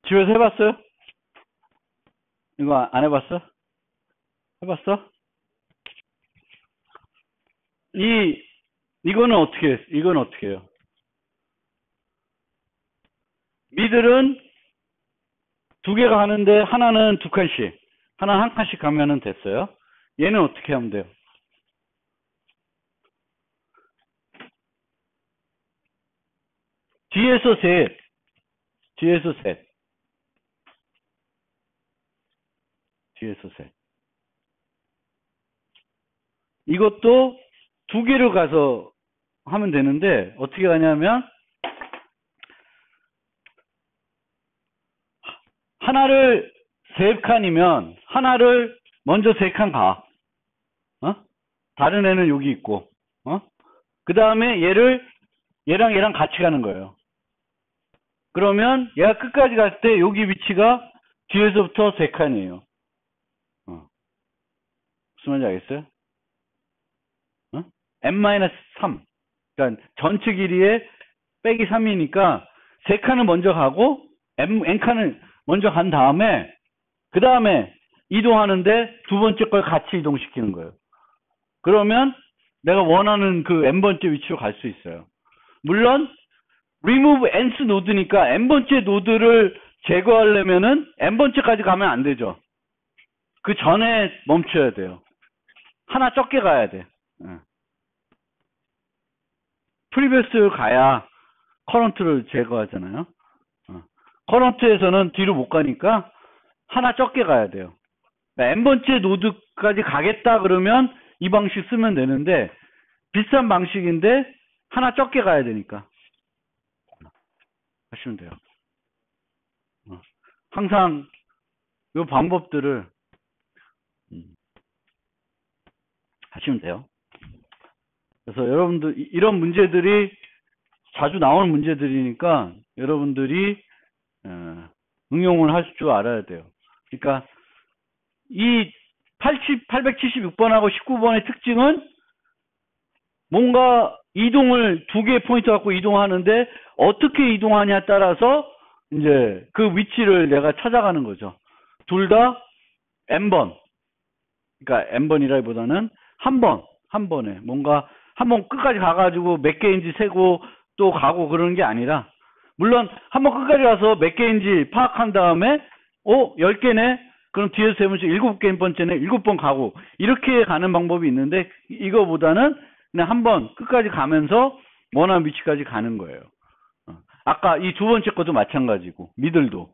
집에서 해봤어요? 이거 안 해봤어? 해봤어? 이거는 어떻게 해요? 미들은 두 개가 하는데 하나는 두 칸씩, 하나는 한 칸씩 가면은 됐어요. 얘는 어떻게 하면 돼요? 뒤에서 셋. 이것도 두 개를 가서 하면 되는데 어떻게 하냐면 하나를 세 칸이면 하나를 먼저 세 칸 가. 다른 애는 여기 있고. 그 다음에 얘랑 얘랑 같이 가는 거예요. 그러면 얘가 끝까지 갈 때 여기 위치가 뒤에서부터 세 칸이에요. 무슨 말인지 알겠어요? n-3. 그러니까 전체 길이에 빼기 3이니까 세 칸을 먼저 가고 n칸을 먼저 간 다음에 그 다음에 이동하는데 두 번째 걸 같이 이동시키는 거예요. 그러면 내가 원하는 그 n번째 위치로 갈 수 있어요. 물론 remove nth 노드니까 n번째 노드를 제거하려면은 n번째까지 가면 안 되죠. 그 전에 멈춰야 돼요. 하나 적게 가야 돼. 프리베스를 가야 커런트를 제거하잖아요. 커런트에서는 뒤로 못 가니까 하나 적게 가야 돼요. n번째 노드까지 가겠다 그러면 이 방식 쓰면 되는데 비슷한 방식인데 하나 적게 가야 되니까 하시면 돼요. 항상 이 방법들을 하시면 돼요. 그래서 여러분들 이런 문제들이 자주 나오는 문제들이니까 여러분들이 응용을 할 줄 알아야 돼요. 그러니까 이 876번하고 19번의 특징은 뭔가 이동을 두 개의 포인트 갖고 이동하는데 어떻게 이동하냐에 따라서 이제 그 위치를 내가 찾아가는 거죠. 둘 다 n번. 그러니까 n번이라기보다는 한 번에 뭔가 한 번 끝까지 가가지고 몇 개인지 세고 또 가고 그러는 게 아니라 물론 한 번 끝까지 가서 몇 개인지 파악한 다음에 10개네? 그럼 뒤에서 세면서 7개인 번째네? 7번 가고 이렇게 가는 방법이 있는데 이거보다는 그냥 한 번 끝까지 가면서 원하는 위치까지 가는 거예요. 아까 이 두 번째 것도 마찬가지고 미들도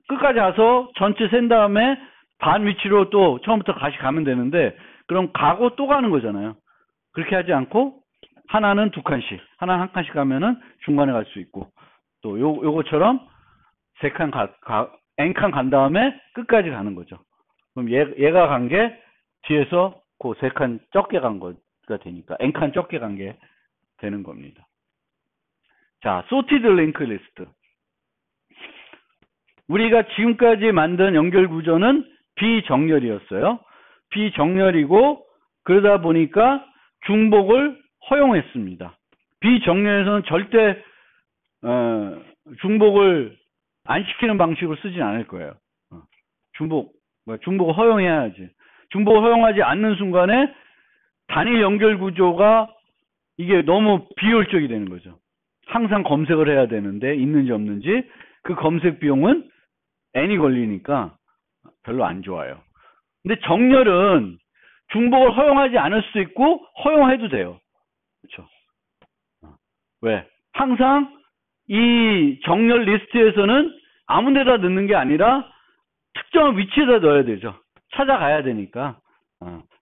끝까지 가서 전체 센 다음에 반 위치로 또 처음부터 다시 가면 되는데 그럼 가고 또 가는 거잖아요. 그렇게 하지 않고 하나는 두 칸씩, 하나는 한 칸씩 가면은 중간에 갈 수 있고 또 요거처럼 세 칸 n칸 간 다음에 끝까지 가는 거죠. 그럼 얘가 간 게 뒤에서 그 세 칸 적게 간 거가 되니까 n칸 적게 간 게 되는 겁니다. 자, sorted linked list. 우리가 지금까지 만든 연결 구조는 비정렬이었어요. 비정렬이고 그러다 보니까 중복을 허용했습니다. 비정렬에서는 절대 중복을 안 시키는 방식으로 쓰진 않을 거예요. 중복을 허용해야지. 중복을 허용하지 않는 순간에 단일 연결 구조가 이게 너무 비효율적이 되는 거죠. 항상 검색을 해야 되는데 있는지 없는지 그 검색 비용은 n이 걸리니까 별로 안 좋아요. 근데 정렬은 중복을 허용하지 않을 수도 있고 허용해도 돼요. 그렇죠? 왜? 항상 이 정렬 리스트에서는 아무 데다 넣는 게 아니라 특정한 위치에다 넣어야 되죠. 찾아가야 되니까.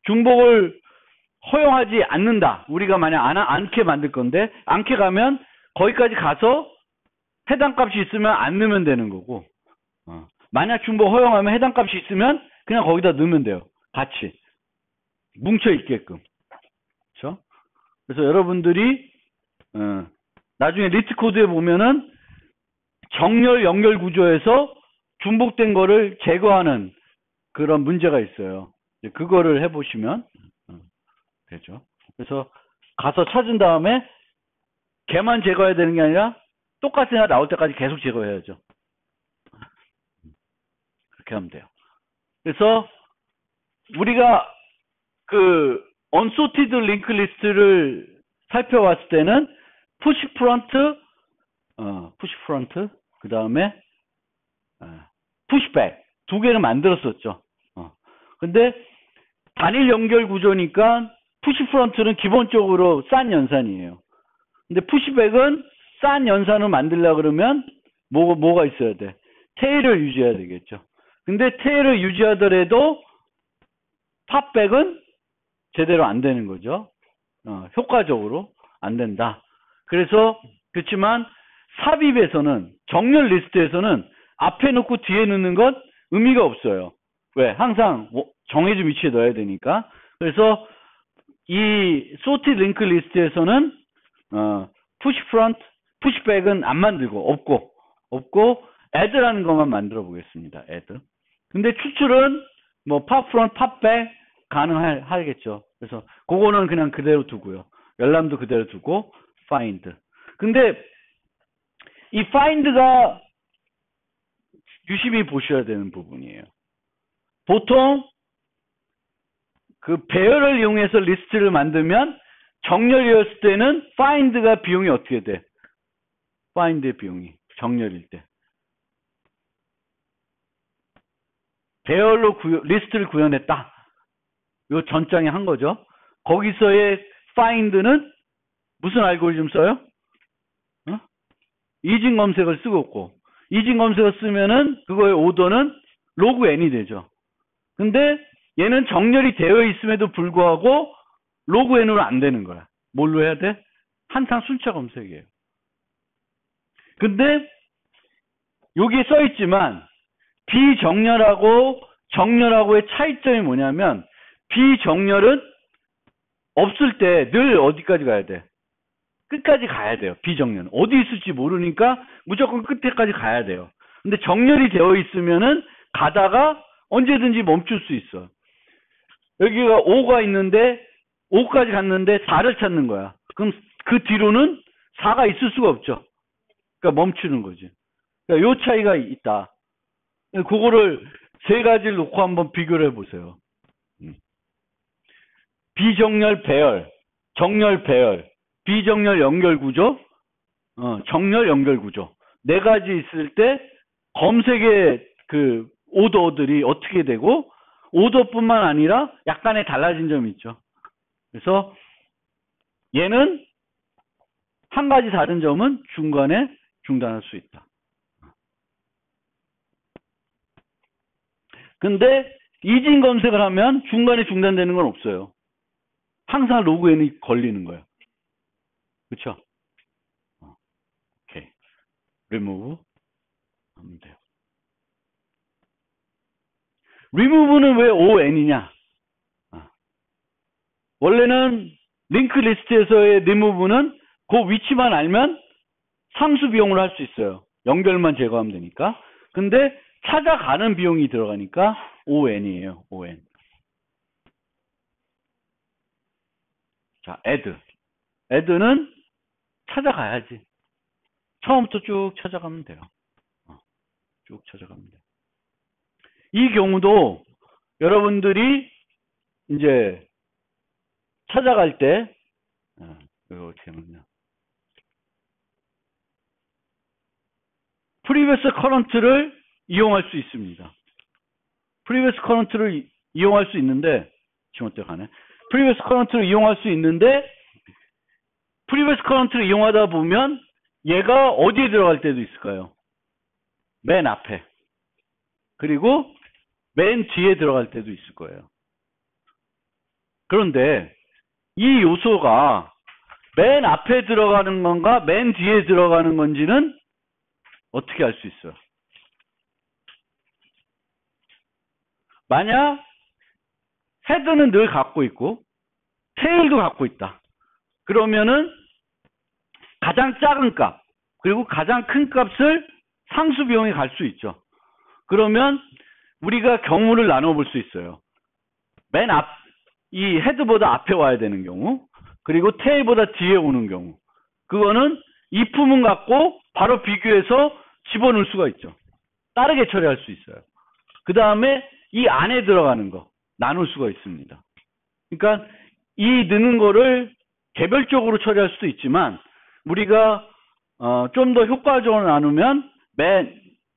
중복을 허용하지 않는다. 우리가 만약 않게 만들 건데 않게 가면 거기까지 가서 해당 값이 있으면 안 넣으면 되는 거고 만약 중복 허용하면 해당 값이 있으면 그냥 거기다 넣으면 돼요. 같이 뭉쳐 있게끔. 그렇죠? 그래서 여러분들이 나중에 리트 코드에 보면은 정렬 연결 구조에서 중복된 거를 제거하는 그런 문제가 있어요. 그거를 해보시면 되죠. 그래서 가서 찾은 다음에 걔만 제거해야 되는 게 아니라 똑같은 애가 나올 때까지 계속 제거해야죠. 그렇게 하면 돼요. 그래서 우리가 그 unsorted linked list를 살펴봤을 때는 push front, 그 다음에 push back 두 개를 만들었었죠. 근데 단일 연결 구조니까 push front는 기본적으로 싼 연산이에요. 근데 push back은 싼 연산을 만들려고 그러면 뭐가 있어야 돼? 테일을 유지해야 되겠죠. 근데 테일을 유지하더라도 팝백은 제대로 안 되는 거죠. 효과적으로 안 된다. 그래서 그렇지만 삽입에서는 정렬 리스트에서는 앞에 놓고 뒤에 넣는 건 의미가 없어요. 왜? 항상 정해진 위치에 넣어야 되니까. 그래서 이 소티 링크 리스트에서는 푸시 프론트, 푸시 백은 안 만들고 없고 add라는 것만 만들어 보겠습니다. add. 근데 추출은 뭐 팝 프론트, 팝 백 가능하겠죠. 그래서 그거는 그냥 그대로 두고요. 열람도 그대로 두고 find. 근데 이 find가 유심히 보셔야 되는 부분이에요. 보통 그 배열을 이용해서 리스트를 만들면 정렬이었을 때는 find가 비용이 어떻게 돼? find의 비용이 정렬일 때. 배열로 리스트를 구현했다. 요 전장에 한 거죠. 거기서의 find는 무슨 알고리즘 써요? 이진 검색을 쓰고 있고, 이진 검색을 쓰면은 그거의 오더는 로그 n이 되죠. 근데 얘는 정렬이 되어 있음에도 불구하고 로그 n으로 안 되는 거야. 뭘로 해야 돼? 한상 순차 검색이에요. 근데 여기에 써 있지만 비정렬하고 정렬하고의 차이점이 뭐냐면 비정렬은 없을 때 늘 어디까지 가야 돼? 끝까지 가야 돼요. 비정렬은. 어디 있을지 모르니까 무조건 끝에까지 가야 돼요. 근데 정렬이 되어 있으면은 가다가 언제든지 멈출 수 있어. 여기가 5가 있는데 5까지 갔는데 4를 찾는 거야. 그럼 그 뒤로는 4가 있을 수가 없죠. 그러니까 멈추는 거지. 그러니까 요 차이가 있다. 그거를 세 가지를 놓고 한번 비교를 해보세요. 비정렬 배열, 정렬 배열, 비정렬 연결 구조, 정렬 연결 구조. 네 가지 있을 때 검색의 그 오더들이 어떻게 되고 오더뿐만 아니라 약간의 달라진 점이 있죠. 그래서 얘는 한 가지 다른 점은 중간에 중단할 수 있다. 근데 이진 검색을 하면 중간에 중단되는 건 없어요. 항상 로그인이 걸리는 거예요. 그렇죠? 오케이. remove 하면 돼요. remove는 왜 on이냐? 원래는 링크 리스트에서의 remove는 그 위치만 알면 상수 비용을 할 수 있어요. 연결만 제거하면 되니까. 근데 찾아가는 비용이 들어가니까 on이에요. on. 자, add는 찾아가야지. 처음부터 쭉 찾아가면 돼요. 쭉 찾아가면 돼요. 이 경우도 여러분들이 이제 찾아갈 때 이거 어떻게 하냐? previous current를 이용할 수 있습니다. previous current를 이용할 수 있는데 지금 어떻게 하네? previous current를 이용할 수 있는데 previous current를 이용하다 보면 얘가 어디에 들어갈 때도 있을까요? 맨 앞에. 그리고 맨 뒤에 들어갈 때도 있을 거예요. 그런데 이 요소가 맨 앞에 들어가는 건가 맨 뒤에 들어가는 건지는 어떻게 알 수 있어요? 만약 헤드는 늘 갖고 있고 테일도 갖고 있다. 그러면은 가장 작은 값 그리고 가장 큰 값을 상수 비용이 갈 수 있죠. 그러면 우리가 경우를 나눠볼 수 있어요. 맨 앞, 이 헤드보다 앞에 와야 되는 경우 그리고 테일보다 뒤에 오는 경우 그거는 이 품은 갖고 바로 비교해서 집어넣을 수가 있죠. 빠르게 처리할 수 있어요. 그 다음에 이 안에 들어가는 거 나눌 수가 있습니다. 그러니까 이 넣는 거를 개별적으로 처리할 수도 있지만 우리가 좀 더 효과적으로 나누면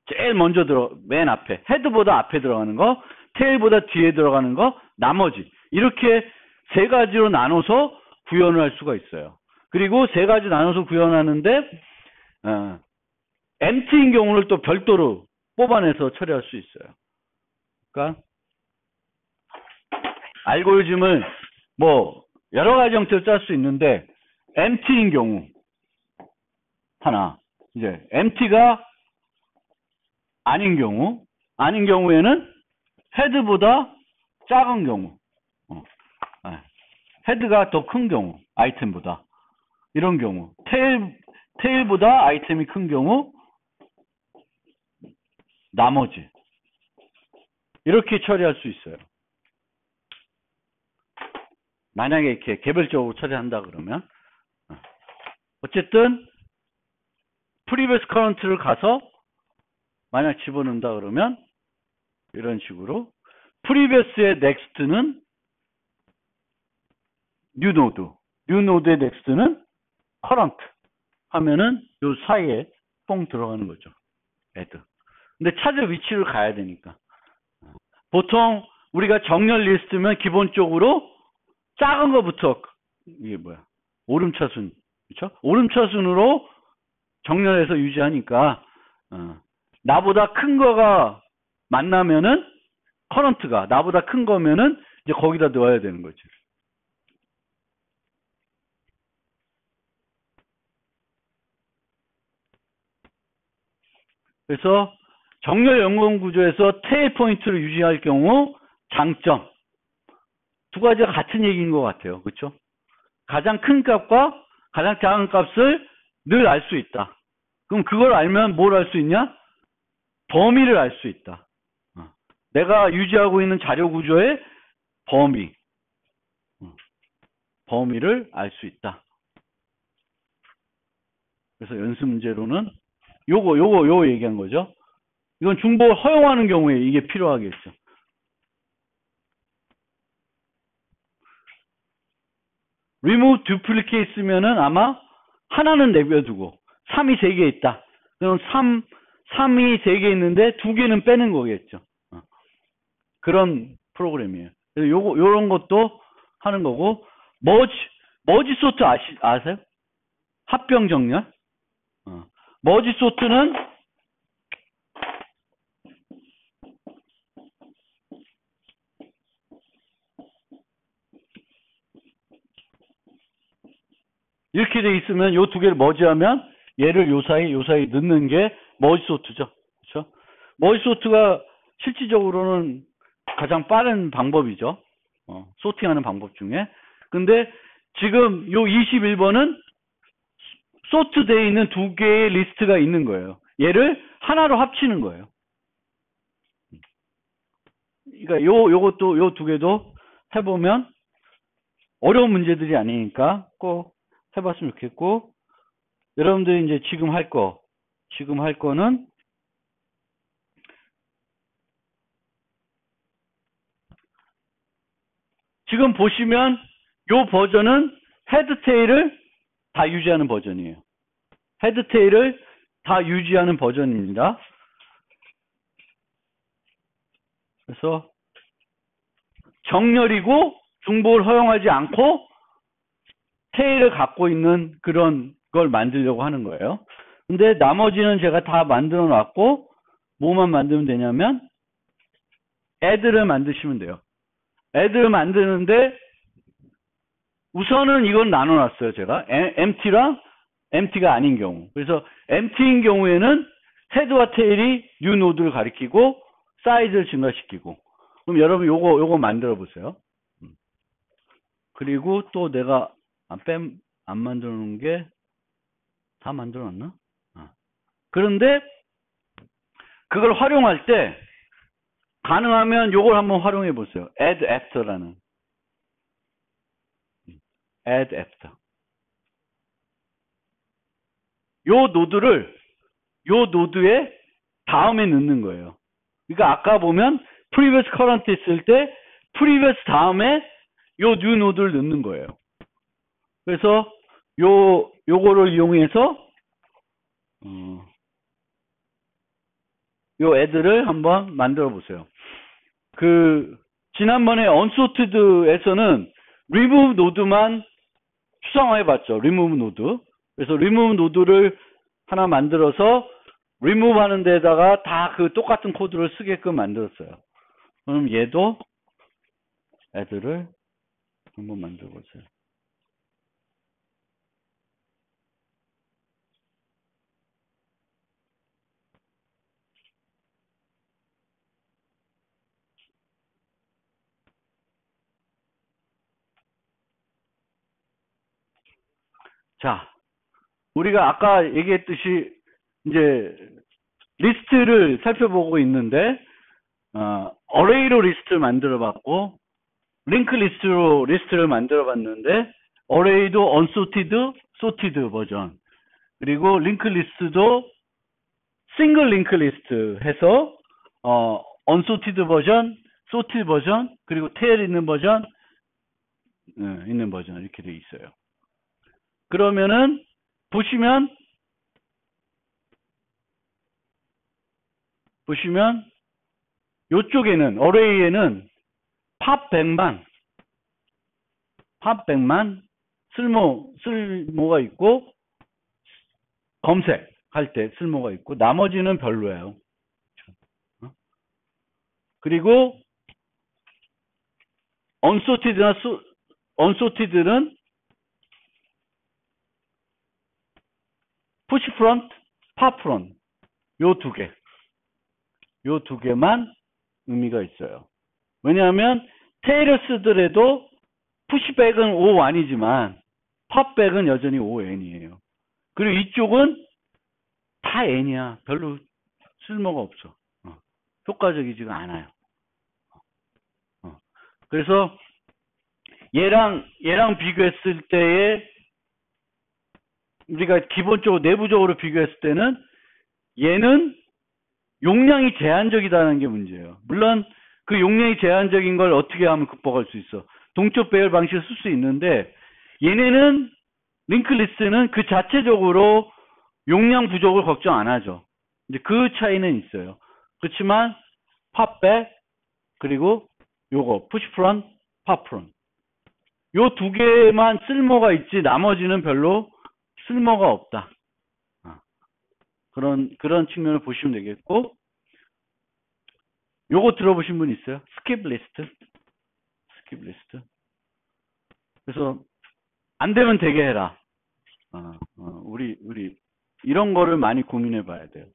제일 먼저 맨 앞에 헤드보다 앞에 들어가는 거, 테일보다 뒤에 들어가는 거, 나머지 이렇게 세 가지로 나눠서 구현을 할 수가 있어요. 그리고 세 가지 나눠서 구현하는데 empty인 경우를 또 별도로 뽑아내서 처리할 수 있어요. 그러니까 알고리즘을 뭐 여러 가지 형태로 짤 수 있는데 empty인 경우 하나, 이제 empty가 아닌 경우에는 헤드보다 작은 경우, 헤드가 더 큰 경우, 아이템보다 이런 경우, 테일보다 아이템이 큰 경우, 나머지 이렇게 처리할 수 있어요. 만약에 이렇게 개별적으로 처리한다 그러면 어쨌든 previous current를 가서 만약 집어넣는다 그러면 이런 식으로 previous의 next는 new node의 next는 current 하면은 요 사이에 뽕 들어가는 거죠. add. 근데 찾을 위치를 가야 되니까. 보통 우리가 정렬 리스트면 기본적으로 작은 거부터 이게 뭐야? 오름차순. 그렇죠? 오름차순으로 정렬해서 유지하니까 나보다 큰 거가 만나면은 커런트가 나보다 큰 거면은 이제 거기다 넣어야 되는 거지. 그래서 정렬 연관 구조에서 테일 포인트를 유지할 경우 장점 두 가지가 같은 얘기인 것 같아요. 그렇죠? 가장 큰 값과 가장 작은 값을 늘 알 수 있다. 그럼 그걸 알면 뭘 알 수 있냐? 범위를 알 수 있다. 내가 유지하고 있는 자료 구조의 범위를 알 수 있다. 그래서 연습 문제로는 요거 얘기한 거죠. 이건 중복을 허용하는 경우에 이게 필요하겠죠. remove duplicate면은 아마 하나는 내버려두고 3이 3개 있다. 그럼 3이 3개 있는데 2개는 빼는 거겠죠. 그런 프로그램이에요. 그래서 요런 것도 하는 거고 머지 소트 아세요? 합병 정렬. 머지 소트는 이렇게 돼 있으면 요 두 개를 머지하면 얘를 요 사이 넣는 게 머지 소트죠. 그렇죠? 머지 소트가 실질적으로는 가장 빠른 방법이죠. 소팅하는 방법 중에. 근데 지금 요 21번은 소트되어 있는 두 개의 리스트가 있는 거예요. 얘를 하나로 합치는 거예요. 그러니까 요것도 요 두 개도 해보면 어려운 문제들이 아니니까 꼭 해봤으면 좋겠고, 여러분들이 이제 지금 할 거는 지금 보시면 요 버전은 헤드 테일을 다 유지하는 버전이에요. 헤드 테일을 다 유지하는 버전입니다. 그래서 정렬이고 중복을 허용하지 않고 테일을 갖고 있는 그런 걸 만들려고 하는 거예요. 근데 나머지는 제가 다 만들어 놨고 뭐만 만들면 되냐면 add를 만드시면 돼요. add를 만드는데 우선은 이건 나눠 놨어요. 제가 empty랑 empty가 아닌 경우. 그래서 empty인 경우에는 헤드와 테일이 new 노드를 가리키고 사이즈를 증가시키고. 그럼 여러분 요거 만들어 보세요. 그리고 또 내가 안 만들어 놓은 게 다 만들어 놨나? 그런데 그걸 활용할 때 가능하면 요걸 한번 활용해 보세요. add after라는. add after. 요 노드를 요 노드에 다음에 넣는 거예요. 그러니까 아까 보면 previous current 있을 때 previous 다음에 요 new node를 넣는 거예요. 그래서 요거를 이용해서 요 애들을 한번 만들어 보세요. 지난번에 unsorted에서는 remove node만 추상화해 봤죠. remove node. 그래서 remove node를 하나 만들어서 remove 하는 데다가 다 그 똑같은 코드를 쓰게끔 만들었어요. 그럼 얘도 애들을 한번 만들어 보세요. 자, 우리가 아까 얘기했듯이 이제 리스트를 살펴보고 있는데 어레이로 리스트를 만들어 봤고 링크 리스트로 리스트를 만들어 봤는데 어레이도 unsorted, sorted 버전 그리고 링크 리스트도 싱글 링크 리스트 해서 unsorted 버전, sorted 버전 그리고 테일 있는 버전 이렇게 돼 있어요. 그러면은 보시면 요쪽에는 어레이에는 팝 100만 쓸모가 있고 검색할 때 쓸모가 있고 나머지는 별로예요. 그리고 unsorted는 push front, pop front 요 두 개만 의미가 있어요. 왜냐하면 테일을 쓰더라도 푸시백은 O1이지만 팝백은 여전히 ON이에요. 그리고 이쪽은 다 N이야. 별로 쓸모가 없어. 효과적이지가 않아요. 그래서 얘랑 비교했을 때에 우리가 기본적으로 내부적으로 비교했을 때는 얘는 용량이 제한적이다는 게 문제예요. 물론 그 용량이 제한적인 걸 어떻게 하면 극복할 수 있어? 동적 배열 방식을 쓸 수 있는데 얘네는 링크 리스트는 그 자체적으로 용량 부족을 걱정 안 하죠. 이제 그 차이는 있어요. 그렇지만 팝백 그리고 요거 푸시 프론트, 팝 프론트 요 두 개만 쓸모가 있지 나머지는 별로 쓸모가 없다. 그런 측면을 보시면 되겠고 요거 들어보신 분 있어요? 스킵 리스트. 그래서 안 되면 되게 해라. 우리 이런 거를 많이 고민해 봐야 돼요.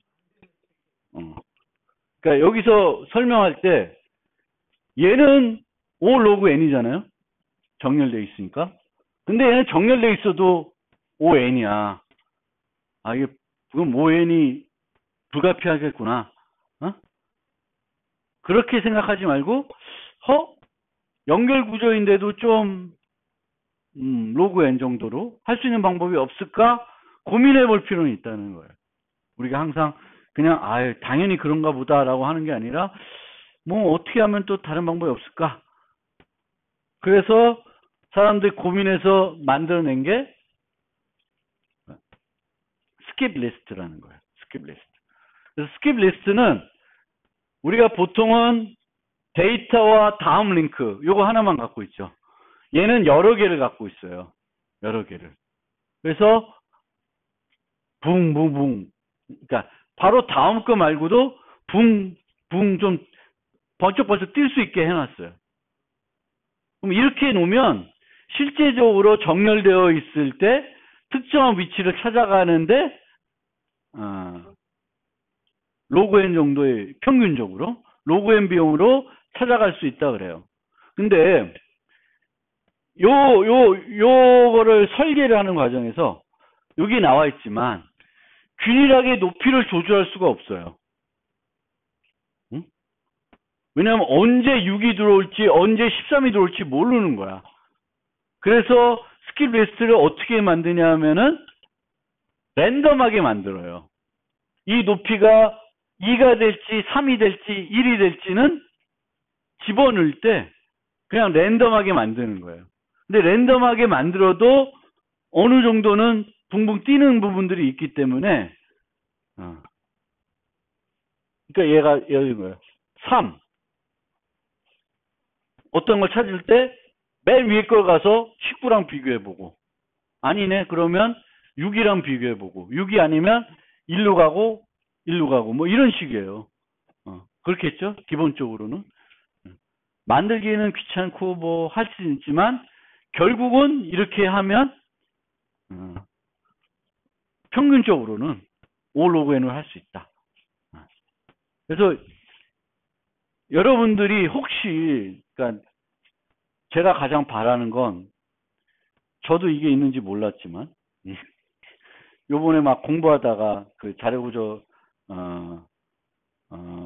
그러니까 여기서 설명할 때 얘는 O 로그 N이잖아요. 정렬돼 있으니까. 근데 얘는 정렬돼 있어도 ON이야. 이게 그럼 ON이 불가피하겠구나. 그렇게 생각하지 말고 연결 구조인데도 좀 로그 N 정도로 할 수 있는 방법이 없을까 고민해 볼 필요는 있다는 거예요. 우리가 항상 그냥 당연히 그런가 보다라고 하는 게 아니라 뭐 어떻게 하면 또 다른 방법이 없을까. 그래서 사람들이 고민해서 만들어낸 게 스킵 리스트라는 거예요. 스킵 리스트. 그래서 스킵 리스트는 우리가 보통은 데이터와 다음 링크 요거 하나만 갖고 있죠. 얘는 여러 개를 갖고 있어요. 여러 개를. 그래서 붕 그러니까 바로 다음 거 말고도 붕 좀 번쩍번쩍 뛸 수 있게 해놨어요. 그럼 이렇게 놓으면 실제적으로 정렬되어 있을 때 특정한 위치를 찾아가는데 로그 N 정도의 평균적으로 로그 N 비용으로 찾아갈 수 있다 그래요. 근데 요거를 설계를 하는 과정에서 여기 나와 있지만 균일하게 높이를 조절할 수가 없어요. 왜냐하면 언제 6이 들어올지 언제 13이 들어올지 모르는 거야. 그래서 스킵 리스트를 어떻게 만드냐 하면은 랜덤하게 만들어요. 이 높이가 2가 될지 3이 될지 1이 될지는 집어넣을 때 그냥 랜덤하게 만드는 거예요. 근데 랜덤하게 만들어도 어느 정도는 붕붕 뛰는 부분들이 있기 때문에 그러니까 얘가 여기 뭐예요? 3 어떤 걸 찾을 때 맨 위에 걸 가서 19랑 비교해보고 아니네 그러면 6이랑 비교해보고 6이 아니면 1로 가고 뭐 이런 식이에요. 그렇겠죠? 기본적으로는. 만들기는 귀찮고 뭐 할 수 있지만 결국은 이렇게 하면 평균적으로는 O log n을 할 수 있다. 그래서 여러분들이 혹시 그러니까 제가 가장 바라는 건 저도 이게 있는지 몰랐지만 요번에 막 공부하다가 그 자료구조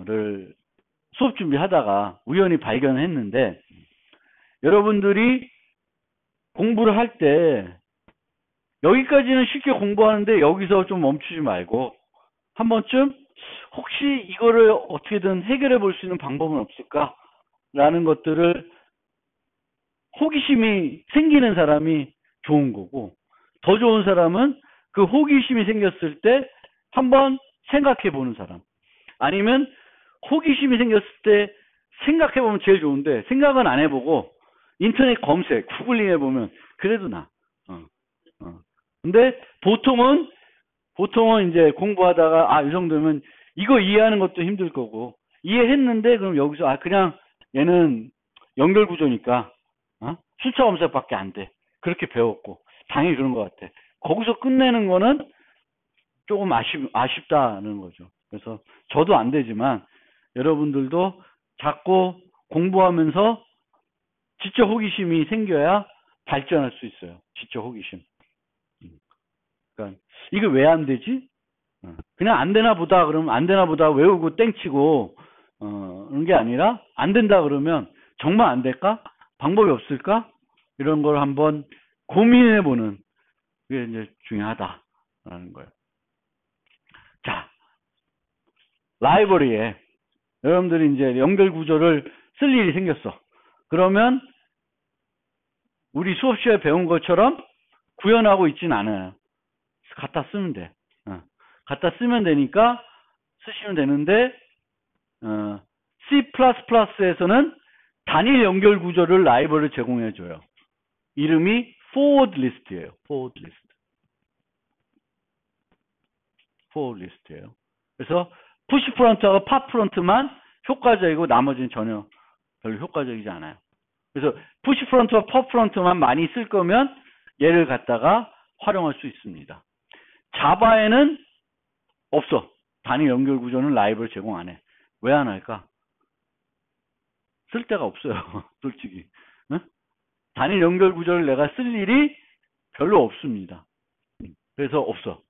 를 수업 준비하다가 우연히 발견했는데 여러분들이 공부를 할 때 여기까지는 쉽게 공부하는데 여기서 좀 멈추지 말고 한 번쯤 혹시 이거를 어떻게든 해결해 볼 수 있는 방법은 없을까라는 것들을 호기심이 생기는 사람이 좋은 거고 더 좋은 사람은 그 호기심이 생겼을 때 한번 생각해 보는 사람 아니면 호기심이 생겼을 때 생각해 보면 제일 좋은데 생각은 안 해보고 인터넷 검색 구글링 해보면 그래도 나. 근데 보통은 이제 공부하다가 이 정도면 이거 이해하는 것도 힘들 거고 이해했는데 그럼 여기서 그냥 얘는 연결 구조니까 출처 검색밖에 안 돼. 그렇게 배웠고 당연히 그런 것 같아. 거기서 끝내는 거는 조금 아쉽다는 거죠. 그래서 저도 안 되지만 여러분들도 자꾸 공부하면서 지적 호기심이 생겨야 발전할 수 있어요. 지적 호기심. 그러니까 이게 왜 안 되지? 그냥 안 되나 보다 그러면 안 되나 보다 외우고 땡치고 그런 게 아니라 안 된다 그러면 정말 안 될까? 방법이 없을까? 이런 걸 한번 고민해 보는 게 이제 중요하다라는 거예요. 자, 라이브러리에 여러분들이 이제 연결 구조를 쓸 일이 생겼어. 그러면 우리 수업 시간에 배운 것처럼 구현하고 있진 않아요. 갖다 쓰면 돼. 갖다 쓰면 되니까 쓰시면 되는데 C++에서는 단일 연결 구조를 라이브러리를 제공해 줘요. 이름이 forward list예요. forward list예요. 그래서 push front하고 pop front만 효과적이고 나머지는 전혀 별로 효과적이지 않아요. 그래서 push front와 pop front만 많이 쓸 거면 얘를 갖다가 활용할 수 있습니다. 자바에는 없어. 단일 연결 구조는 라이브러리 제공 안 해. 왜 안 할까? 쓸 데가 없어요. 솔직히. 단일 연결 구조를 내가 쓸 일이 별로 없습니다. 그래서 없어.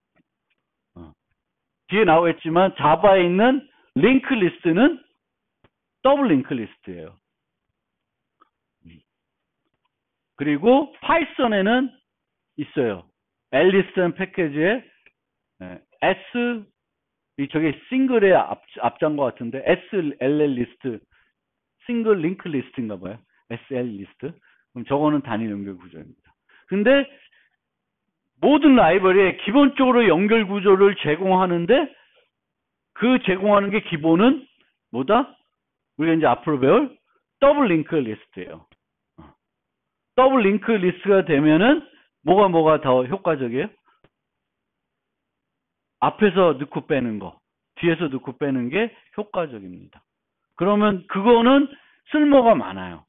뒤에 나오겠지만 자바에 있는 링크 리스트는 더블 링크 리스트예요. 그리고 파이썬에는 있어요. L리스트라는 패키지에 S 저게 싱글의 앞자인 것 같은데 SLL 리스트 싱글 링크 리스트인가 봐요. SL 리스트. 그럼 저거는 단일 연결 구조입니다. 근데 모든 라이브러리에 기본적으로 연결 구조를 제공하는데 그 제공하는 게 기본은 뭐다? 우리가 이제 앞으로 배울 더블 링크 리스트예요. 더블 링크 리스트가 되면은 뭐가 더 효과적이에요? 앞에서 넣고 빼는 거, 뒤에서 넣고 빼는 게 효과적입니다. 그러면 그거는 쓸모가 많아요.